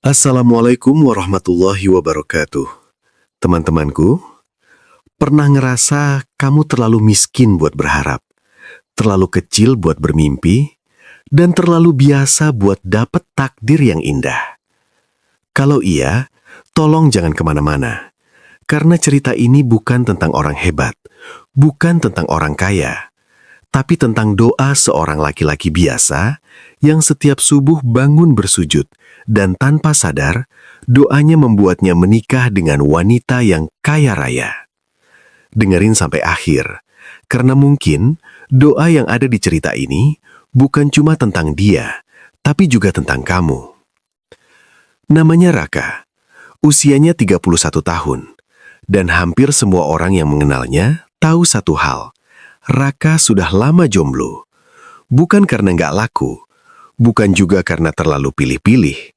Assalamualaikum warahmatullahi wabarakatuh. Teman-temanku, pernah ngerasa kamu terlalu miskin buat berharap, terlalu kecil buat bermimpi, dan terlalu biasa buat dapet takdir yang indah? Kalau iya, tolong jangan kemana-mana. Karena cerita ini bukan tentang orang hebat, bukan tentang orang kaya, tapi tentang doa seorang laki-laki biasa yang setiap subuh bangun bersujud dan tanpa sadar, doanya membuatnya menikah dengan wanita yang kaya raya. Dengerin sampai akhir, karena mungkin doa yang ada di cerita ini bukan cuma tentang dia, tapi juga tentang kamu. Namanya Raka, usianya 31 tahun, dan hampir semua orang yang mengenalnya tahu satu hal. Raka sudah lama jomblo. Bukan karena nggak laku, bukan juga karena terlalu pilih-pilih,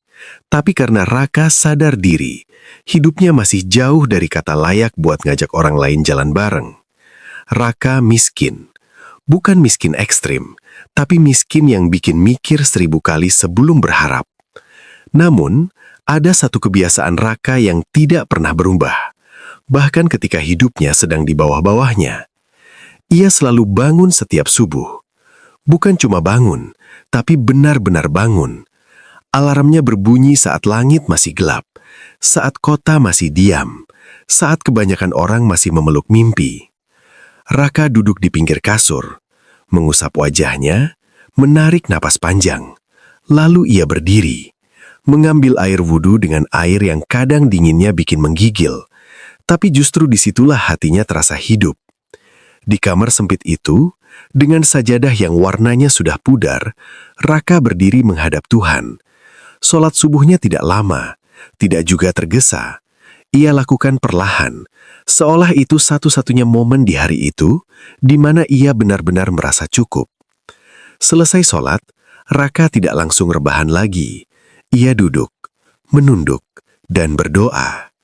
tapi karena Raka sadar diri, hidupnya masih jauh dari kata layak buat ngajak orang lain jalan bareng. Raka miskin. Bukan miskin ekstrim, tapi miskin yang bikin mikir 1000 kali sebelum berharap. Namun, ada satu kebiasaan Raka yang tidak pernah berubah. Bahkan ketika hidupnya sedang di bawah-bawahnya. Ia selalu bangun setiap subuh. Bukan cuma bangun, tapi benar-benar bangun. Alarmnya berbunyi saat langit masih gelap, saat kota masih diam, saat kebanyakan orang masih memeluk mimpi. Raka duduk di pinggir kasur, mengusap wajahnya, menarik napas panjang. Lalu ia berdiri, mengambil air wudhu dengan air yang kadang dinginnya bikin menggigil. Tapi justru disitulah hatinya terasa hidup. Di kamar sempit itu, dengan sajadah yang warnanya sudah pudar, Raka berdiri menghadap Tuhan. Sholat subuhnya tidak lama, tidak juga tergesa. Ia lakukan perlahan, seolah itu satu-satunya momen di hari itu, di mana ia benar-benar merasa cukup. Selesai sholat, Raka tidak langsung rebahan lagi. Ia duduk, menunduk, dan berdoa.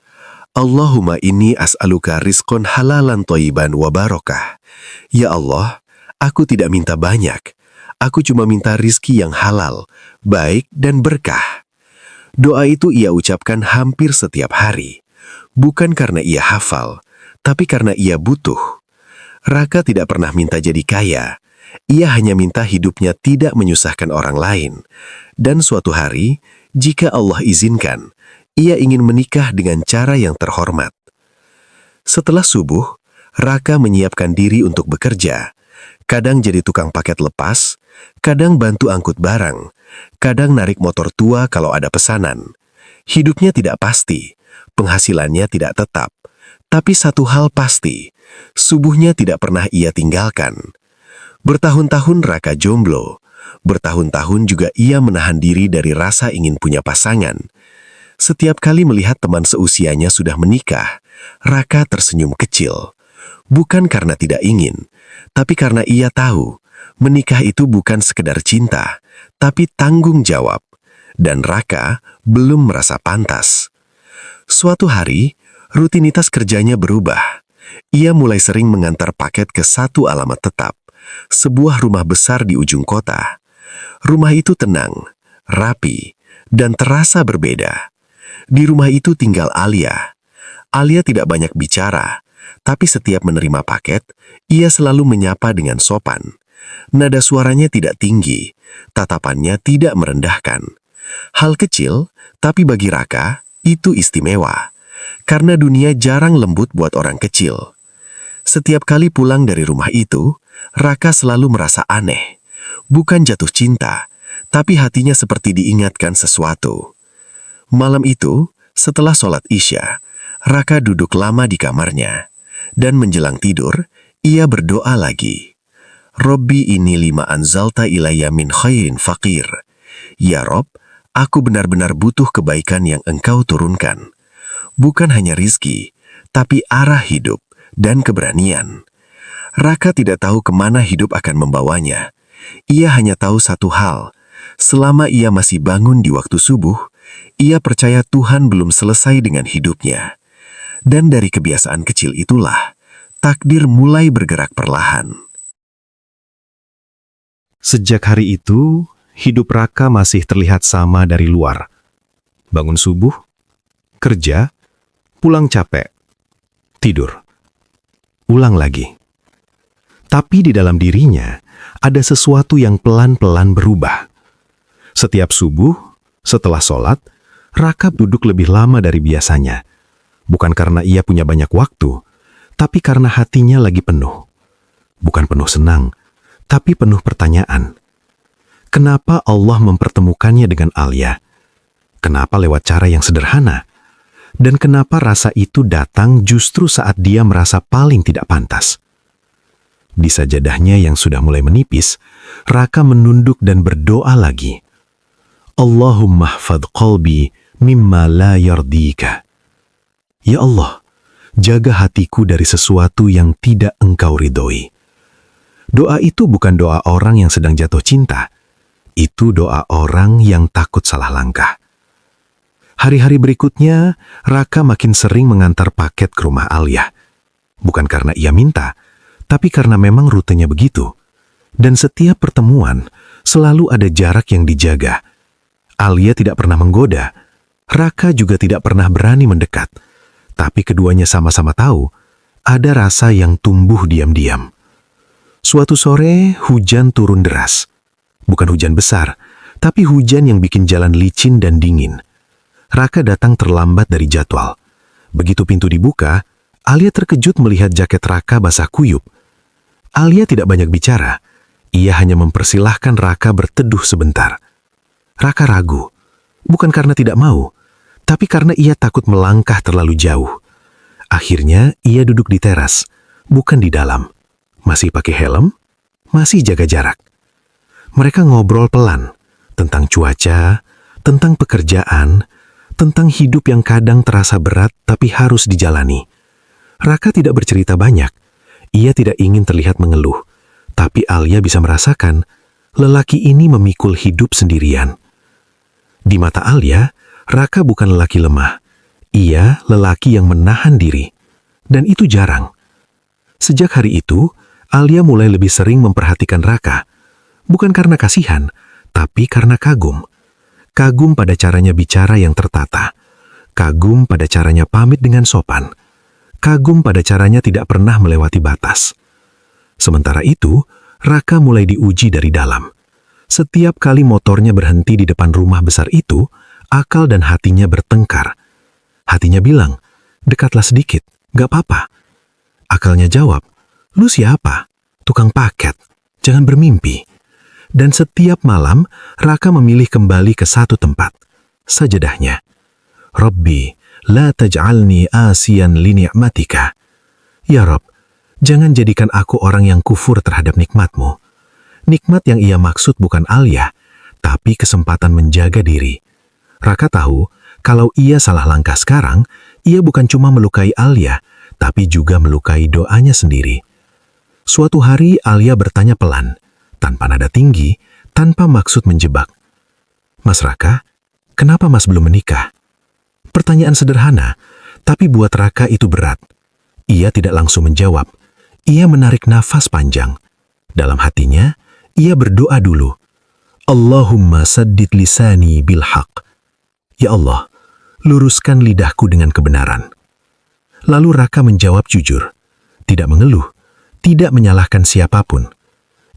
Allahumma inni as'aluka rizqan halalan thayyiban wa barakah. Ya Allah, aku tidak minta banyak. Aku cuma minta rizki yang halal, baik dan berkah. Doa itu ia ucapkan hampir setiap hari. Bukan karena ia hafal, tapi karena ia butuh. Raka tidak pernah minta jadi kaya. Ia hanya minta hidupnya tidak menyusahkan orang lain. Dan suatu hari, jika Allah izinkan, ia ingin menikah dengan cara yang terhormat. Setelah subuh, Raka menyiapkan diri untuk bekerja. Kadang jadi tukang paket lepas, kadang bantu angkut barang, kadang narik motor tua kalau ada pesanan. Hidupnya tidak pasti, penghasilannya tidak tetap. Tapi satu hal pasti, subuhnya tidak pernah ia tinggalkan. Bertahun-tahun Raka jomblo, bertahun-tahun juga ia menahan diri dari rasa ingin punya pasangan. Setiap kali melihat teman seusianya sudah menikah, Raka tersenyum kecil. Bukan karena tidak ingin, tapi karena ia tahu, menikah itu bukan sekedar cinta, tapi tanggung jawab. Dan Raka belum merasa pantas. Suatu hari, rutinitas kerjanya berubah. Ia mulai sering mengantar paket ke satu alamat tetap, sebuah rumah besar di ujung kota. Rumah itu tenang, rapi, dan terasa berbeda. Di rumah itu tinggal Alia. Alia tidak banyak bicara, tapi setiap menerima paket, ia selalu menyapa dengan sopan. Nada suaranya tidak tinggi, tatapannya tidak merendahkan. Hal kecil, tapi bagi Raka, itu istimewa. Karena dunia jarang lembut buat orang kecil. Setiap kali pulang dari rumah itu, Raka selalu merasa aneh. Bukan jatuh cinta, tapi hatinya seperti diingatkan sesuatu. Malam itu, setelah sholat Isya, Raka duduk lama di kamarnya. Dan menjelang tidur, ia berdoa lagi. Robbi ini lima anzalta ilayya min khairin faqir. Ya Rob, aku benar-benar butuh kebaikan yang Engkau turunkan. Bukan hanya rizki, tapi arah hidup dan keberanian. Raka tidak tahu kemana hidup akan membawanya. Ia hanya tahu satu hal, selama ia masih bangun di waktu subuh, ia percaya Tuhan belum selesai dengan hidupnya. Dan dari kebiasaan kecil itulah, takdir mulai bergerak perlahan. Sejak hari itu, hidup Raka masih terlihat sama dari luar. Bangun subuh, kerja, pulang capek, tidur, ulang lagi. Tapi di dalam dirinya ada sesuatu yang pelan-pelan berubah. Setiap subuh, setelah sholat, Raka duduk lebih lama dari biasanya. Bukan karena ia punya banyak waktu, tapi karena hatinya lagi penuh. Bukan penuh senang, tapi penuh pertanyaan. Kenapa Allah mempertemukannya dengan Alia? Kenapa lewat cara yang sederhana? Dan kenapa rasa itu datang justru saat dia merasa paling tidak pantas? Di sajadahnya yang sudah mulai menipis, Raka menunduk dan berdoa lagi. Allahumma hfadz qalbi mimma la yardika. Ya Allah, jaga hatiku dari sesuatu yang tidak Engkau ridhoi. Doa itu bukan doa orang yang sedang jatuh cinta. Itu doa orang yang takut salah langkah. Hari-hari berikutnya, Raka makin sering mengantar paket ke rumah Alia. Bukan karena ia minta, tapi karena memang rutenya begitu. Dan setiap pertemuan, selalu ada jarak yang dijaga. Alia tidak pernah menggoda. Raka juga tidak pernah berani mendekat. Tapi keduanya sama-sama tahu, ada rasa yang tumbuh diam-diam. Suatu sore, hujan turun deras. Bukan hujan besar, tapi hujan yang bikin jalan licin dan dingin. Raka datang terlambat dari jadwal. Begitu pintu dibuka, Alia terkejut melihat jaket Raka basah kuyup. Alia tidak banyak bicara. Ia hanya mempersilahkan Raka berteduh sebentar. Raka ragu, bukan karena tidak mau, tapi karena ia takut melangkah terlalu jauh. Akhirnya, ia duduk di teras, bukan di dalam. Masih pakai helm, masih jaga jarak. Mereka ngobrol pelan tentang cuaca, tentang pekerjaan, tentang hidup yang kadang terasa berat tapi harus dijalani. Raka tidak bercerita banyak. Ia tidak ingin terlihat mengeluh, tapi Alia bisa merasakan lelaki ini memikul hidup sendirian. Di mata Alia, Raka bukan lelaki lemah. Ia lelaki yang menahan diri, dan itu jarang. Sejak hari itu, Alia mulai lebih sering memperhatikan Raka. Bukan karena kasihan, tapi karena kagum. Kagum pada caranya bicara yang tertata. Kagum pada caranya pamit dengan sopan. Kagum pada caranya tidak pernah melewati batas. Sementara itu, Raka mulai diuji dari dalam. Setiap kali motornya berhenti di depan rumah besar itu, akal dan hatinya bertengkar. Hatinya bilang, dekatlah sedikit, gak apa-apa. Akalnya jawab, lu siapa? Tukang paket, jangan bermimpi. Dan setiap malam, Raka memilih kembali ke satu tempat, sajadahnya. Rabbi, la taj'alni asiyan li ni'matika. Ya Rob, jangan jadikan aku orang yang kufur terhadap nikmatmu. Nikmat yang ia maksud bukan Alia, tapi kesempatan menjaga diri. Raka tahu, kalau ia salah langkah sekarang, ia bukan cuma melukai Alia, tapi juga melukai doanya sendiri. Suatu hari Alia bertanya pelan, tanpa nada tinggi, tanpa maksud menjebak. Mas Raka, kenapa Mas belum menikah? Pertanyaan sederhana, tapi buat Raka itu berat. Ia tidak langsung menjawab. Ia menarik nafas panjang. Dalam hatinya, ia berdoa dulu. Allahumma saddid lisani bil haq. Ya Allah, luruskan lidahku dengan kebenaran. Lalu Raka menjawab jujur, tidak mengeluh, tidak menyalahkan siapapun.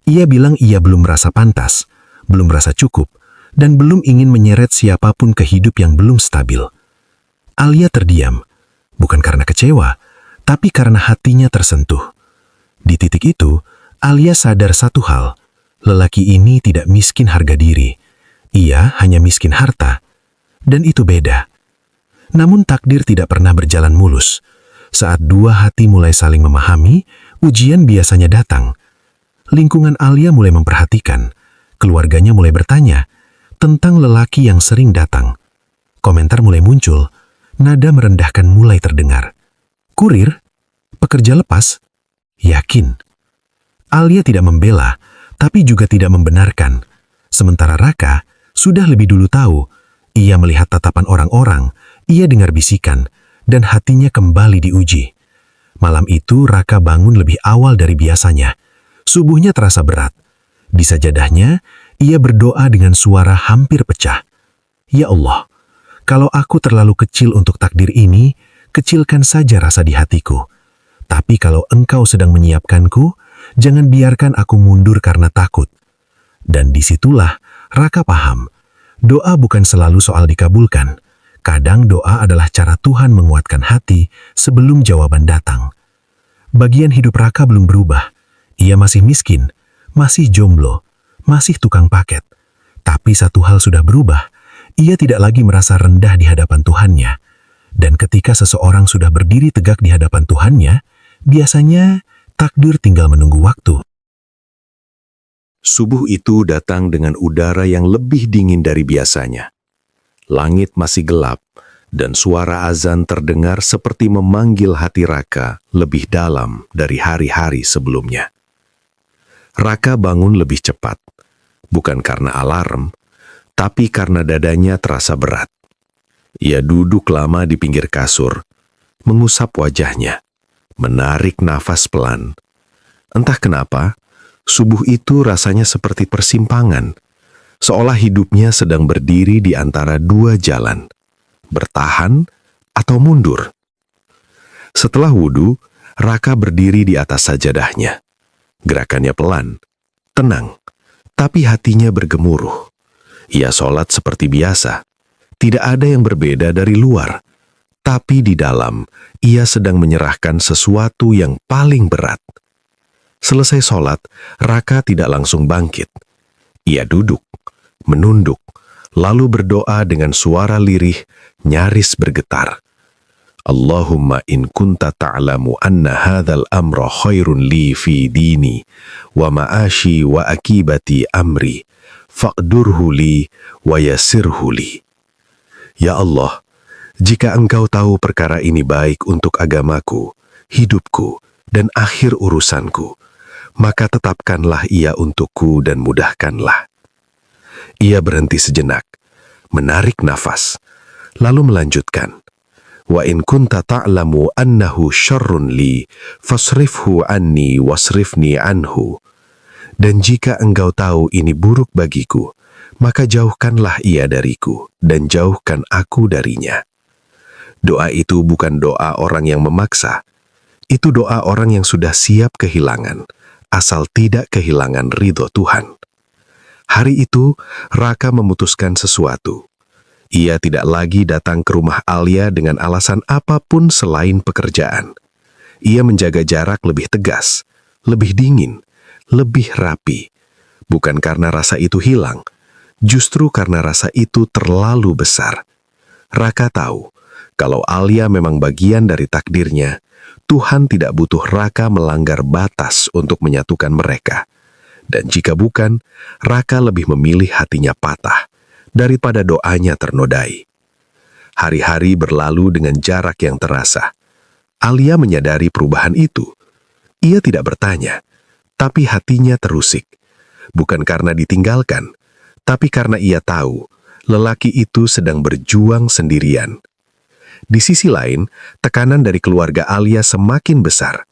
Ia bilang ia belum merasa pantas, belum merasa cukup, dan belum ingin menyeret siapapun ke hidup yang belum stabil. Alia terdiam, bukan karena kecewa, tapi karena hatinya tersentuh. Di titik itu, Alia sadar satu hal, lelaki ini tidak miskin harga diri. Ia hanya miskin harta, dan itu beda. Namun takdir tidak pernah berjalan mulus. Saat dua hati mulai saling memahami, ujian biasanya datang. Lingkungan Alia mulai memperhatikan, keluarganya mulai bertanya tentang lelaki yang sering datang. Komentar mulai muncul, nada merendahkan mulai terdengar. Kurir? Pekerja lepas? Yakin? Alia tidak membela, tapi juga tidak membenarkan. Sementara Raka sudah lebih dulu tahu, ia melihat tatapan orang-orang, ia dengar bisikan, dan hatinya kembali diuji. Malam itu Raka bangun lebih awal dari biasanya. Subuhnya terasa berat. Di sajadahnya, ia berdoa dengan suara hampir pecah. Ya Allah, Kalau aku terlalu kecil untuk takdir ini, kecilkan saja rasa di hatiku. Tapi kalau engkau sedang menyiapkanku, jangan biarkan aku mundur karena takut. Dan disitulah Raka paham, doa bukan selalu soal dikabulkan. Kadang doa adalah cara Tuhan menguatkan hati sebelum jawaban datang. Bagian hidup Raka belum berubah. Ia masih miskin, masih jomblo, masih tukang paket. Tapi satu hal sudah berubah. Ia tidak lagi merasa rendah di hadapan Tuhannya. Dan ketika seseorang sudah berdiri tegak di hadapan Tuhannya, biasanya takdir tinggal menunggu waktu. Subuh itu datang dengan udara yang lebih dingin dari biasanya. Langit masih gelap, dan suara azan terdengar seperti memanggil hati Raka lebih dalam dari hari-hari sebelumnya. Raka bangun lebih cepat, bukan karena alarm, tapi karena dadanya terasa berat. Ia duduk lama di pinggir kasur, mengusap wajahnya, menarik nafas pelan. Entah kenapa, subuh itu rasanya seperti persimpangan, seolah hidupnya sedang berdiri di antara dua jalan, bertahan atau mundur. Setelah wudhu, Raka berdiri di atas sajadahnya. Gerakannya pelan, tenang, tapi hatinya bergemuruh. Ia sholat seperti biasa. Tidak ada yang berbeda dari luar. Tapi di dalam, ia sedang menyerahkan sesuatu yang paling berat. Selesai sholat, Raka tidak langsung bangkit. Ia duduk, menunduk, lalu berdoa dengan suara lirih, nyaris bergetar. Allahumma in kunta ta'lamu anna hadzal amra khairun li fi dini wa ma'ashi wa akibati amri faqdurhu li wa yassirhu li. Ya Allah, jika engkau tahu perkara ini baik untuk agamaku, hidupku, dan akhir urusanku, maka tetapkanlah ia untukku dan mudahkanlah. Ia berhenti sejenak, menarik nafas, lalu melanjutkan. Wa in kunta ta'lamu annahu syarrun li, fasrifhu anni wasrifni anhu. Dan jika engkau tahu ini buruk bagiku, maka jauhkanlah ia dariku, dan jauhkan aku darinya. Doa itu bukan doa orang yang memaksa. Itu doa orang yang sudah siap kehilangan, asal tidak kehilangan ridho Tuhan. Hari itu, Raka memutuskan sesuatu. Ia tidak lagi datang ke rumah Alia dengan alasan apapun selain pekerjaan. Ia menjaga jarak lebih tegas, lebih dingin, lebih rapi. Bukan karena rasa itu hilang, justru karena rasa itu terlalu besar. Raka tahu, kalau Alia memang bagian dari takdirnya, Tuhan tidak butuh Raka melanggar batas untuk menyatukan mereka. Dan jika bukan, Raka lebih memilih hatinya patah daripada doanya ternodai. Hari-hari berlalu dengan jarak yang terasa. Alia menyadari perubahan itu. Ia tidak bertanya, tapi hatinya terusik. Bukan karena ditinggalkan, tapi karena ia tahu lelaki itu sedang berjuang sendirian. Di sisi lain, tekanan dari keluarga Alia semakin besar.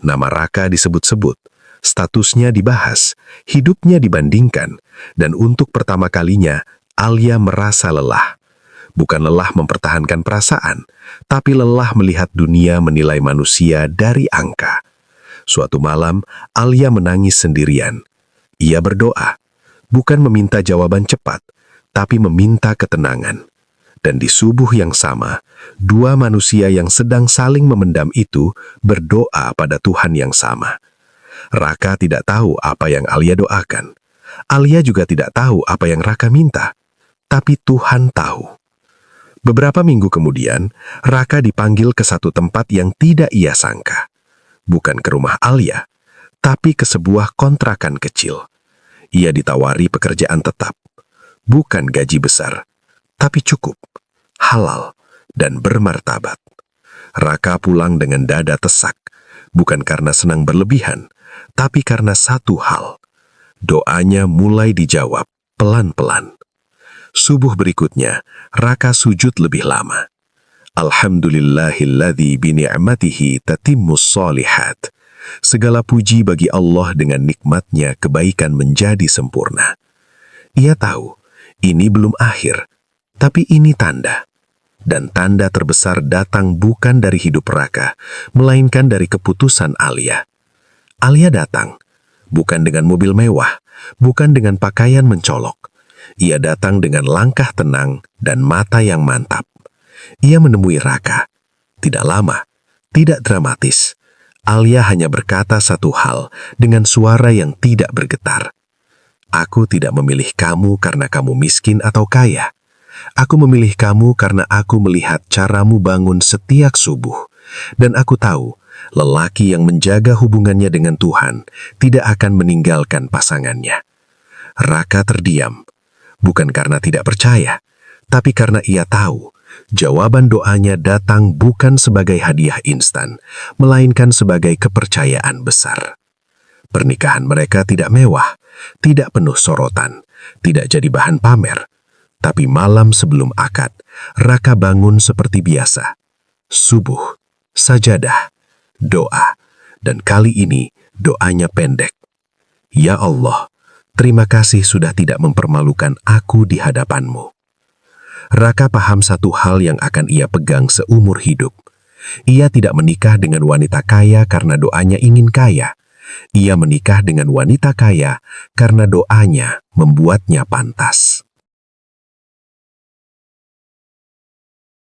Nama Raka disebut-sebut, statusnya dibahas, hidupnya dibandingkan, dan untuk pertama kalinya, Alia merasa lelah. Bukan lelah mempertahankan perasaan, tapi lelah melihat dunia menilai manusia dari angka. Suatu malam, Alia menangis sendirian. Ia berdoa, bukan meminta jawaban cepat, tapi meminta ketenangan. Dan di subuh yang sama, dua manusia yang sedang saling memendam itu berdoa pada Tuhan yang sama. Raka tidak tahu apa yang Alia doakan. Alia juga tidak tahu apa yang Raka minta. Tapi Tuhan tahu. Beberapa minggu kemudian, Raka dipanggil ke satu tempat yang tidak ia sangka. Bukan ke rumah Alia, tapi ke sebuah kontrakan kecil. Ia ditawari pekerjaan tetap. Bukan gaji besar, tapi cukup, halal, dan bermartabat. Raka pulang dengan dada tesak, bukan karena senang berlebihan, tapi karena satu hal. Doanya mulai dijawab pelan-pelan. Subuh berikutnya, Raka sujud lebih lama. Alhamdulillahilladzi bini'matihi tatimmus sholihat. Segala puji bagi Allah dengan nikmatnya kebaikan menjadi sempurna. Ia tahu, ini belum akhir, tapi ini tanda. Dan tanda terbesar datang bukan dari hidup Raka, melainkan dari keputusan Alia. Alia datang, bukan dengan mobil mewah, bukan dengan pakaian mencolok. Ia datang dengan langkah tenang dan mata yang mantap. Ia menemui Raka. Tidak lama, tidak dramatis. Alia hanya berkata satu hal dengan suara yang tidak bergetar. Aku tidak memilih kamu karena kamu miskin atau kaya. Aku memilih kamu karena aku melihat caramu bangun setiap subuh. Dan aku tahu, lelaki yang menjaga hubungannya dengan Tuhan tidak akan meninggalkan pasangannya. Raka terdiam, bukan karena tidak percaya, tapi karena ia tahu, jawaban doanya datang bukan sebagai hadiah instan, melainkan sebagai kepercayaan besar. Pernikahan mereka tidak mewah, tidak penuh sorotan, tidak jadi bahan pamer. Tapi malam sebelum akad, Raka bangun seperti biasa. Subuh, sajadah, doa, dan kali ini doanya pendek. Ya Allah, terima kasih sudah tidak mempermalukan aku di hadapanmu. Raka paham satu hal yang akan ia pegang seumur hidup. Ia tidak menikah dengan wanita kaya karena doanya ingin kaya. Ia menikah dengan wanita kaya karena doanya membuatnya pantas.